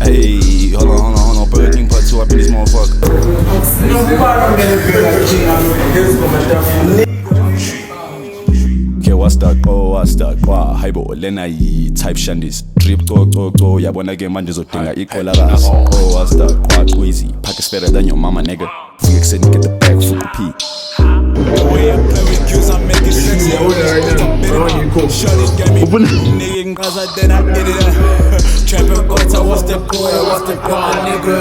Hey, hold on, Burger King part 2 up in this motherfucker. Okay, what's that? Wow, hayibo lena yi-type shandis drip go yabona ke manje zodinga iqolakazi. Oh, what's that? Queasy, pack is better than your mama, nigga. Fika kuseni get the bag, fuku P. The way I play with cues, I make it sexy. Shorty gave me nigga in Gaza, then I did it. Trapping guts, what's the point, nigga?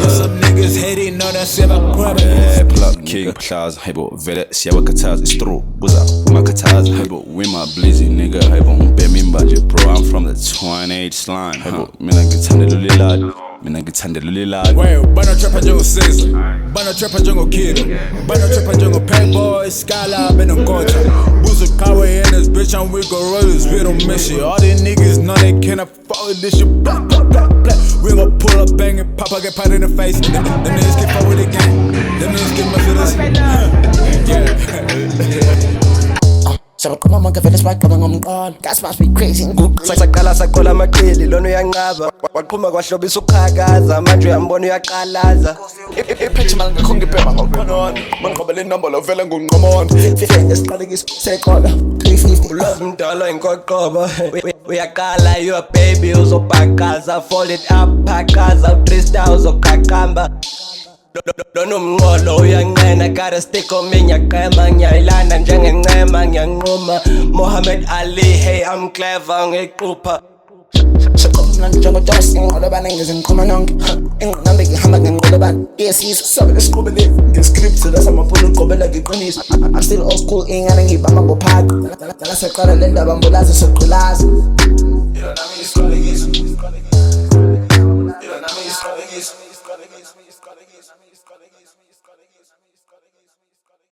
If some niggas hating, know that shit, I grab it. Plug, king, plaza, hebo, vele, siyawa kataz, it's true. Buza, uma kataz, hebo, wima, blizzy, nigga, hebo, umpemi mbaje, bro, I'm from the 20H line, hebo, mina ngithande lulilad. Well, bana trapper jungle Caesar, bana trapper jungle kid, bana trapper jungle payboy, Skylab and a culture. Boost a car in this bitch, and we go rollers, we don't miss it. All these niggas know they can't afford this shit. Blah, blah, blah, blah. We gon' pull up, bang and pop, I get pat in the face. Them niggas get fuck with the gang, them niggas get much of this. Yeah. So come on, get this right, coming on God. Gas must be crazy. Sakala sakola maqili lona uyanqaba waqhuma kwahlobisa uqhakaza manje uyambona uyaqalaza Iphethe mali ngakho ngibhema ngokhona mangiqobele inombolo vele ngunqomondo esiqalekisi seqola 350 ulwazi mdala inkoqoba uyaqala your baby uzobhaqaza fold it up phakaza u3 uzoqaqamba Lonomngolo uyanqena gotta stick on me ngiyaqema ngiyayilanda njengencema ngiyanquma Muhammad Ali hey I'm clever ngiqupha Seqomna njengoDosi ngqola bana ngizinqoma nonke ingqondo ngihamba ngenqola bana yesizwe sabe lesiqobele ngescript lasamaphulo uqobela ngiqinisa I'm still old school ingane ngibamba bophaka la seqala le ndaba mbulazi sequlaza Yona nami isiqalekisa Yona nami isiqalekisa